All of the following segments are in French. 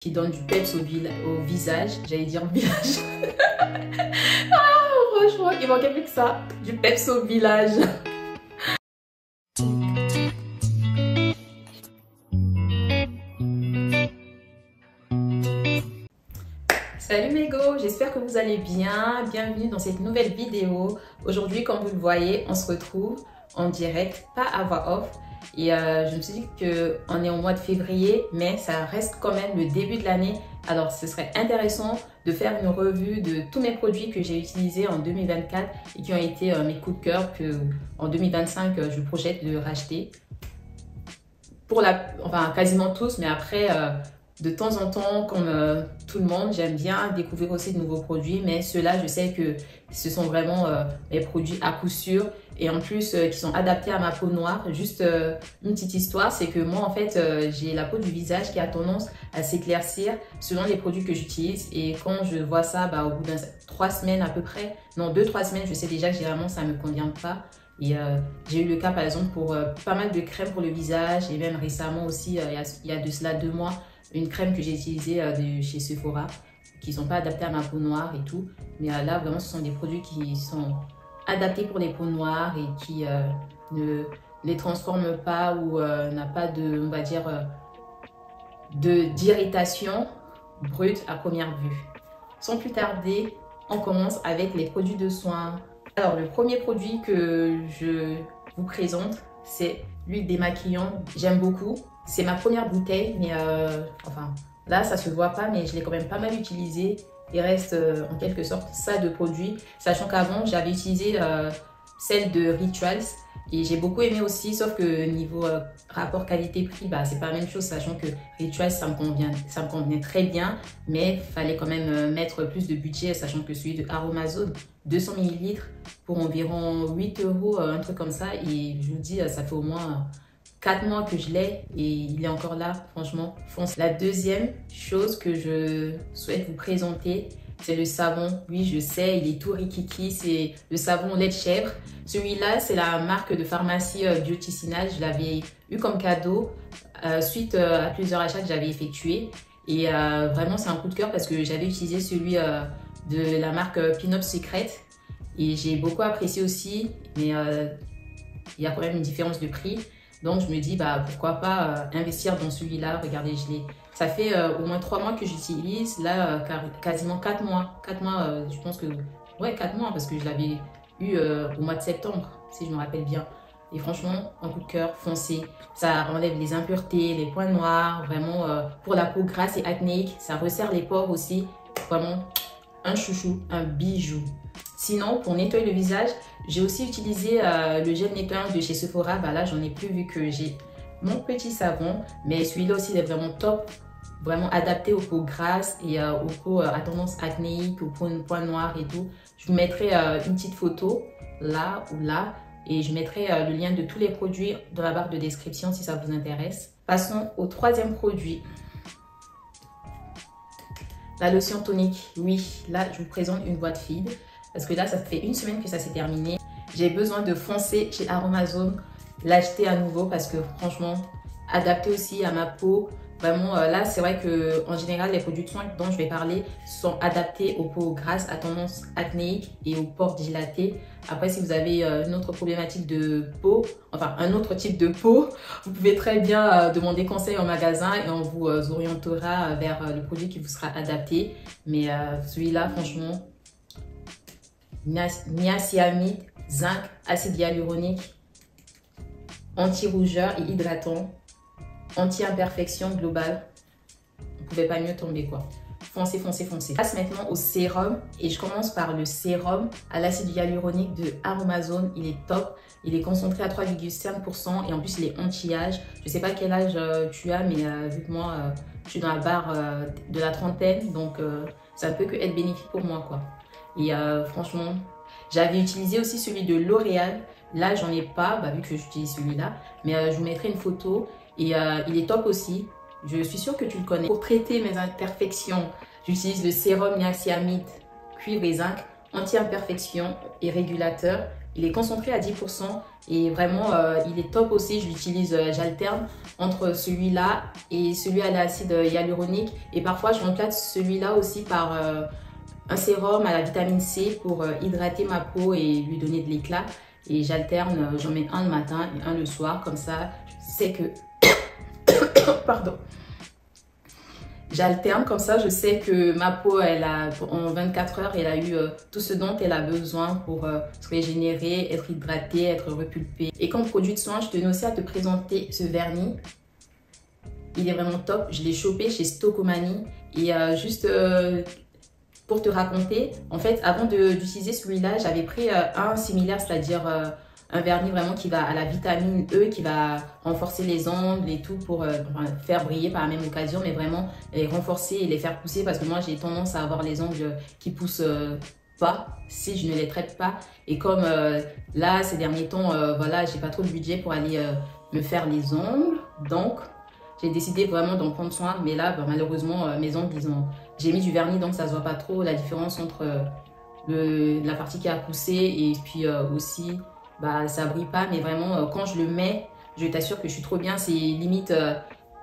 qui donne du peps au visage. J'allais dire village. Ah, franchement, il manquait plus que ça. Du peps au village. Salut mes go, j'espère que vous allez bien. Bienvenue dans cette nouvelle vidéo. Aujourd'hui, comme vous le voyez, on se retrouve en direct, pas à voix off. Et je me suis dit qu'on est au mois de février, mais ça reste quand même le début de l'année. Alors, ce serait intéressant de faire une revue de tous mes produits que j'ai utilisés en 2024 et qui ont été mes coups de cœur que en 2025, je projette de racheter. Enfin, quasiment tous, mais après, de temps en temps, comme tout le monde, j'aime bien découvrir aussi de nouveaux produits, mais ceux-là, je sais que ce sont vraiment mes produits à coup sûr et en plus qui sont adaptés à ma peau noire. Juste une petite histoire, c'est que moi, en fait, j'ai la peau du visage qui a tendance à s'éclaircir selon les produits que j'utilise et quand je vois ça, au bout de 3 semaines à peu près, non 2-3 semaines, je sais déjà que généralement ça ne me convient pas. Et j'ai eu le cas par exemple pour pas mal de crèmes pour le visage et même récemment aussi, il y a de cela 2 mois, une crème que j'ai utilisée de chez Sephora qui ne sont pas adaptées à ma peau noire et tout. Mais là, vraiment, ce sont des produits qui sont adaptés pour les peaux noires et qui ne les transforment pas ou n'a pas de, on va dire, d'irritation brute à première vue. Sans plus tarder, on commence avec les produits de soins. Alors, le premier produit que je vous présente, c'est l'huile démaquillant. J'aime beaucoup. C'est ma première bouteille, mais enfin, là, ça se voit pas, mais je l'ai quand même pas mal utilisé. Il reste en quelque sorte ça de produit, sachant qu'avant, j'avais utilisé celle de Rituals et j'ai beaucoup aimé aussi, sauf que niveau rapport qualité-prix, c'est pas la même chose, sachant que Rituals, ça me convenait très bien, mais il fallait quand même mettre plus de budget, sachant que celui de Aromazone, 200 ml pour environ 8 €, un truc comme ça, et je vous dis, ça fait au moins 4 mois que je l'ai et il est encore là, franchement, fonce. La deuxième chose que je souhaite vous présenter, c'est le savon. Oui, je sais, il est tout rikiki, c'est le savon lait de chèvre. Celui-là, c'est la marque de pharmacie Bioticinal. Je l'avais eu comme cadeau suite à plusieurs achats que j'avais effectués. Et vraiment, c'est un coup de cœur parce que j'avais utilisé celui de la marque Pin-Up Secret. Et j'ai beaucoup apprécié aussi, mais il y a quand même une différence de prix. Donc, je me dis, pourquoi pas investir dans celui-là. Regardez, ça fait au moins 3 mois que j'utilise. Là, quasiment 4 mois. 4 mois, je pense que... Ouais, 4 mois, parce que je l'avais eu au mois de septembre, si je me rappelle bien. Et franchement, un coup de cœur, foncé. Ça enlève les impuretés, les points noirs. Vraiment, pour la peau grasse et acnéique, ça resserre les pores aussi. Vraiment, un chouchou, un bijou. Sinon, pour nettoyer le visage, j'ai aussi utilisé le gel nettoyant de chez Sephora. Là, j'en ai plus vu que j'ai mon petit savon. Mais celui-là aussi, il est vraiment top. Vraiment adapté aux peaux grasses et aux peaux à tendance acnéique, aux points noirs et tout. Je vous mettrai une petite photo là ou là. Et je mettrai le lien de tous les produits dans la barre de description si ça vous intéresse. Passons au troisième produit. La lotion tonique. Oui, là, je vous présente une boîte vide. Parce que là, ça fait 1 semaine que ça s'est terminé. J'ai besoin de foncer chez Aromazone, l'acheter à nouveau parce que franchement, adapté aussi à ma peau. Vraiment, là, c'est vrai qu'en général, les produits de soins dont je vais parler sont adaptés aux peaux grasses, à tendance acnéique et aux pores dilatés. Après, si vous avez une autre problématique de peau, enfin un autre type de peau, vous pouvez très bien demander conseil en magasin et on vous orientera vers le produit qui vous sera adapté. Mais celui-là, franchement, niacinamide, zinc, acide hyaluronique, anti-rougeur et hydratant, anti-imperfection globale. Vous ne pouvez pas mieux tomber quoi. Foncez, foncez, foncez. Je passe maintenant au sérum et je commence par le sérum à l'acide hyaluronique de Aromazone. Il est top. Il est concentré à 3,5% et en plus il est anti-âge. Je ne sais pas quel âge tu as, mais vu que moi je suis dans la barre de la trentaine, donc ça ne peut que être bénéfique pour moi quoi. Et franchement, j'avais utilisé aussi celui de L'Oréal. Là, j'en ai pas, vu que j'utilise celui-là. Mais je vous mettrai une photo. Et il est top aussi. Je suis sûre que tu le connais. Pour traiter mes imperfections, j'utilise le sérum niacinamide, cuivre et zinc, anti-imperfection et régulateur. Il est concentré à 10% Et vraiment, il est top aussi. Je l'utilise, j'alterne entre celui-là et celui à l'acide hyaluronique. Et parfois, je remplace celui-là aussi par un sérum à la vitamine C pour hydrater ma peau et lui donner de l'éclat. Et j'alterne, j'en mets un le matin et un le soir. Comme ça, je sais que... Pardon. J'alterne comme ça, je sais que ma peau, elle a, en 24 heures, elle a eu tout ce dont elle a besoin pour se régénérer, être hydratée, être repulpée. Et comme produit de soin, je tenais aussi à te présenter ce vernis. Il est vraiment top. Je l'ai chopé chez Stocomanie. Et juste pour te raconter, en fait, avant d'utiliser celui-là, j'avais pris un similaire, c'est-à-dire un vernis vraiment qui va à la vitamine E, qui va renforcer les ongles et tout pour faire briller par la même occasion, mais vraiment les renforcer et les faire pousser parce que moi j'ai tendance à avoir les ongles qui poussent pas si je ne les traite pas. Et comme là ces derniers temps, voilà, j'ai pas trop de budget pour aller me faire les ongles, donc j'ai décidé vraiment d'en prendre soin. Mais là, bah, malheureusement, mes ongles, j'ai mis du vernis donc ça se voit pas trop la différence entre la partie qui a poussé et puis aussi bah ça brille pas, mais vraiment quand je le mets, je t'assure que je suis trop bien. C'est limite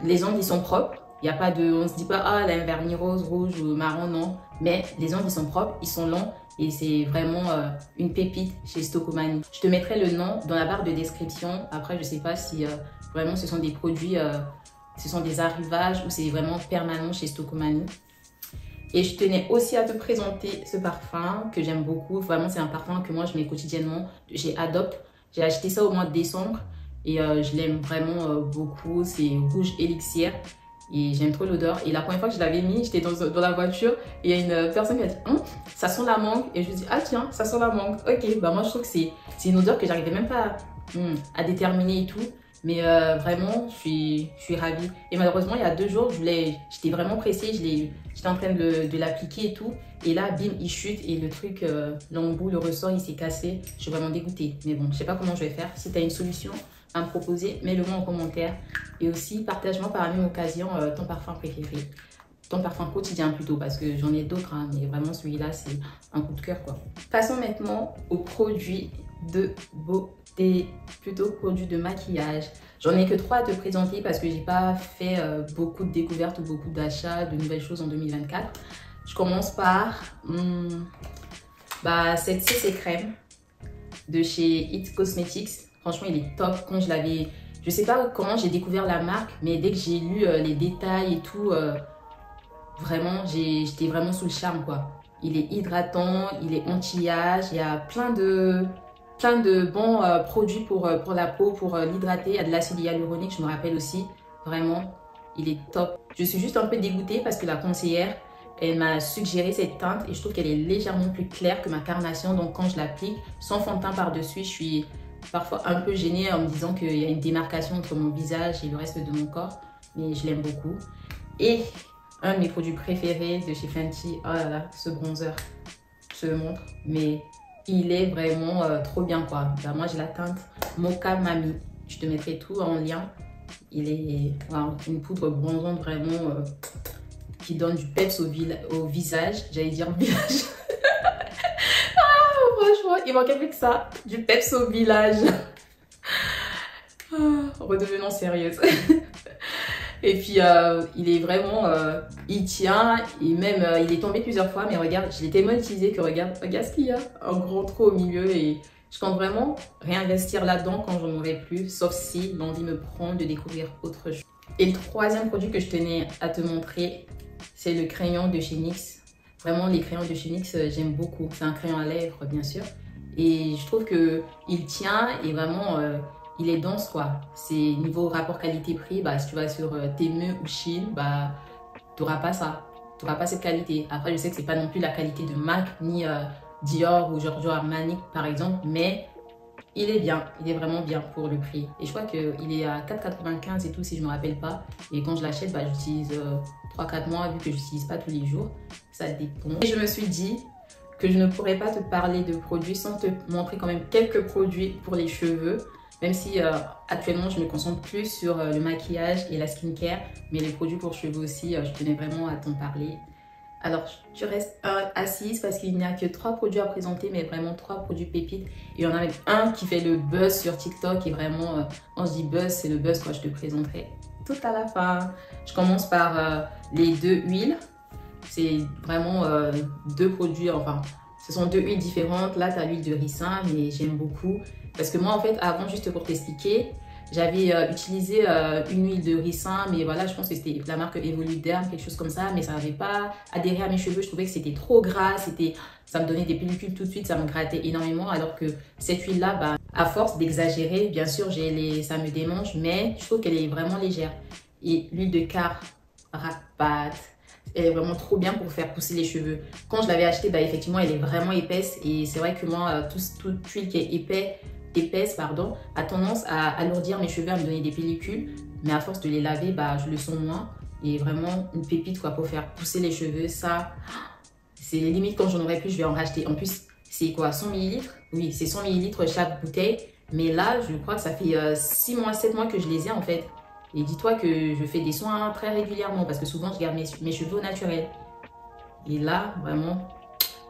les ongles ils sont propres, il y a pas de, on se dit pas ah elle a un vernis rose, rouge ou marron, non, mais les ongles ils sont propres, ils sont longs et c'est vraiment une pépite chez Stocomanie. Je te mettrai le nom dans la barre de description. Après je sais pas si vraiment ce sont des produits, ce sont des arrivages ou c'est vraiment permanent chez Stocomanie. Et je tenais aussi à te présenter ce parfum que j'aime beaucoup. Vraiment, c'est un parfum que moi, je mets quotidiennement. J'ai Adopt. J'ai acheté ça au mois de décembre. Et je l'aime vraiment beaucoup. C'est Rouge Élixir. Et j'aime trop l'odeur. Et la première fois que je l'avais mis, j'étais dans la voiture. Et il y a une personne qui a dit ça sent la mangue. Et je me dis ah tiens, ça sent la mangue. Ok, bah moi, je trouve que c'est une odeur que j'arrivais même pas à déterminer et tout. Mais vraiment, je suis ravie. Et malheureusement, il y a 2 jours, j'étais vraiment pressée. J'étais en train de l'appliquer et tout. Et là, bim, il chute. Et le truc, l'embout, le ressort, il s'est cassé. Je suis vraiment dégoûtée. Mais bon, je sais pas comment je vais faire. Si tu as une solution à me proposer, mets-le-moi en commentaire. Et aussi, partage-moi par la même occasion ton parfum préféré. Ton parfum quotidien plutôt, parce que j'en ai d'autres. Hein, mais vraiment, celui-là, c'est un coup de cœur, quoi. Passons maintenant aux produits de beauté, plutôt produits de maquillage. J'en ai que 3 à te présenter parce que j'ai pas fait beaucoup de découvertes ou beaucoup d'achats de nouvelles choses en 2024. Je commence par cette CC crème de chez It Cosmetics. Franchement, il est top. Quand je sais pas comment j'ai découvert la marque, mais dès que j'ai lu les détails et tout, vraiment, j'étais vraiment sous le charme, quoi. Il est hydratant, il est anti-âge, il y a plein de bons produits pour la peau, pour l'hydrater. Il y a de l'acide hyaluronique, je me rappelle aussi. Vraiment, il est top. Je suis juste un peu dégoûtée parce que la conseillère, elle m'a suggéré cette teinte et je trouve qu'elle est légèrement plus claire que ma carnation. Donc quand je l'applique, sans fond de teint par-dessus, je suis parfois un peu gênée en me disant qu'il y a une démarcation entre mon visage et le reste de mon corps. Mais je l'aime beaucoup. Et un de mes produits préférés de chez Fenty, oh là là, ce bronzer, je te le montre, mais il est vraiment trop bien, quoi. Bah, moi, j'ai la teinte Mocha Mami. Je te mettrai tout en lien. Il est une poudre bronzante vraiment qui donne du peps au visage. J'allais dire visage. Franchement, il manquait plus que ça. Du peps au visage. Redevenons sérieuse. Et puis, il est vraiment, il tient, et même, il est tombé plusieurs fois, mais regarde, je l'ai tellement utilisé que regarde ce qu'il y a, un gros trou au milieu, et je compte vraiment réinvestir là-dedans quand j'en aurai plus, sauf si l'envie me prend de découvrir autre chose. Et le 3e produit que je tenais à te montrer, c'est le crayon de chez NYX. Vraiment, les crayons de chez NYX, j'aime beaucoup. C'est un crayon à lèvres, bien sûr, et je trouve qu'il tient, et vraiment... il est dense, quoi. C'est niveau rapport qualité-prix, bah, si tu vas sur Temu ou Shein, bah, tu n'auras pas ça. Tu n'auras pas cette qualité. Après, je sais que c'est pas non plus la qualité de MAC, ni Dior ou Giorgio Armani, par exemple, mais il est bien. Il est vraiment bien pour le prix. Et je crois qu'il est à 4,95 et tout, si je ne me rappelle pas. Et quand je l'achète, bah, j'utilise 3-4 mois, vu que je n'utilise pas tous les jours. Ça dépend. Et je me suis dit que je ne pourrais pas te parler de produits sans te montrer quand même quelques produits pour les cheveux. Même si actuellement, je me concentre plus sur le maquillage et la skincare, mais les produits pour cheveux aussi, je tenais vraiment à t'en parler. Alors, tu restes assise parce qu'il n'y a que 3 produits à présenter, mais vraiment 3 produits pépites. Et il y en a même un qui fait le buzz sur TikTok et vraiment, quand je dis buzz, c'est le buzz quoi, je te présenterai tout à la fin. Je commence par les 2 huiles. C'est vraiment 2 produits, enfin, ce sont 2 huiles différentes. Là, tu as l'huile de ricin, mais j'aime beaucoup. Parce que moi, en fait, avant, juste pour t'expliquer, j'avais utilisé une huile de ricin, mais voilà, je pense que c'était la marque Evoluderm, quelque chose comme ça, mais ça n'avait pas adhéré à mes cheveux. Je trouvais que c'était trop gras, ça me donnait des pellicules tout de suite, ça me grattait énormément. Alors que cette huile-là, bah, à force d'exagérer, bien sûr, ça me démange, mais je trouve qu'elle est vraiment légère. Et l'huile de Carapace, elle est vraiment trop bien pour faire pousser les cheveux. Quand je l'avais achetée, bah, effectivement, elle est vraiment épaisse. Et c'est vrai que moi, toute huile qui est épaisse, pardon, a tendance à alourdir mes cheveux, à me donner des pellicules. Mais à force de les laver, bah, je le sens moins. Et vraiment une pépite quoi, pour faire pousser les cheveux. Ça, c'est limite quand j'en aurai plus, je vais en racheter. En plus, c'est quoi, 100 ml? Oui, c'est 100 ml chaque bouteille. Mais là, je crois que ça fait 6 mois, 7 mois que je les ai en fait. Et dis-toi que je fais des soins très régulièrement parce que souvent, je garde mes cheveux au naturel. Et là, vraiment,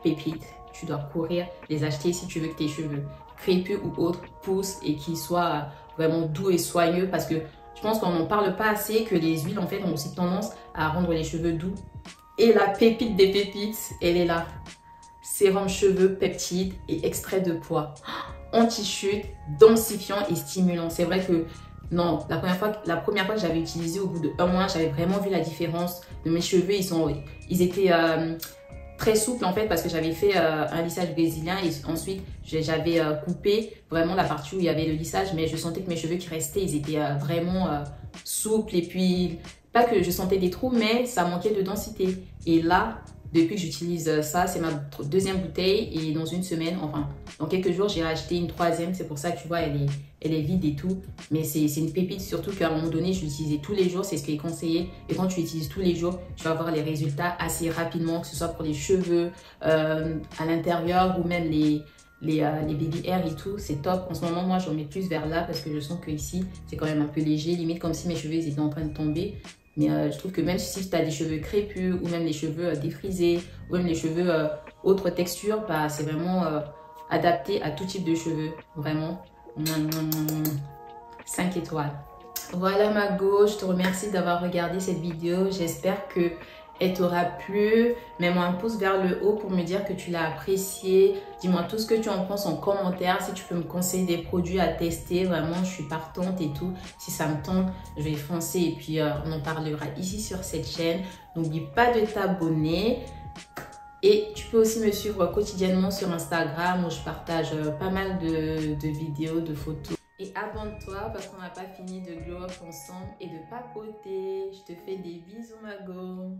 pépite. Tu dois courir les acheter si tu veux que tes cheveux crépus ou autres poussent et qu'ils soient vraiment doux et soyeux. Parce que je pense qu'on n'en parle pas assez que les huiles, en fait, ont aussi tendance à rendre les cheveux doux. Et la pépite des pépites, elle est là. Sérum cheveux, peptides et extrait de pois. Anti-chute, densifiant et stimulant. C'est vrai que non, la première fois que j'avais utilisé au bout de 1 mois, j'avais vraiment vu la différence de mes cheveux. Ils étaient très souples en fait parce que j'avais fait un lissage brésilien et ensuite j'avais coupé vraiment la partie où il y avait le lissage, mais je sentais que mes cheveux qui restaient, ils étaient vraiment souples et puis pas que je sentais des trous, mais ça manquait de densité. Et là, depuis que j'utilise ça, c'est ma 2e bouteille et dans une semaine, enfin dans quelques jours, j'ai racheté une 3e. C'est pour ça que tu vois, elle est vide et tout. Mais c'est une pépite, surtout qu'à un moment donné, je l'utilisais tous les jours, c'est ce qui est conseillé. Et quand tu l'utilises tous les jours, tu vas voir les résultats assez rapidement, que ce soit pour les cheveux, à l'intérieur ou même les baby hair et tout. C'est top. En ce moment, moi, j'en mets plus vers là parce que je sens que ici, c'est quand même un peu léger, limite comme si mes cheveux ils étaient en train de tomber. Mais je trouve que même si tu as des cheveux crépus ou même les cheveux défrisés ou même les cheveux autre texture, bah, c'est vraiment adapté à tout type de cheveux. Vraiment, 5 étoiles. Voilà ma go, je te remercie d'avoir regardé cette vidéo. J'espère que elle t'aura plu. Mets-moi un pouce vers le haut pour me dire que tu l'as apprécié. Dis-moi tout ce que tu en penses en commentaire. Si tu peux me conseiller des produits à tester, vraiment, je suis partante et tout. Si ça me tente, je vais foncer et puis on en parlera ici sur cette chaîne. N'oublie pas de t'abonner. Et tu peux aussi me suivre quotidiennement sur Instagram où je partage pas mal de vidéos, de photos. Et abonne-toi parce qu'on n'a pas fini de glow up ensemble et de papoter. Je te fais des bisous ma go.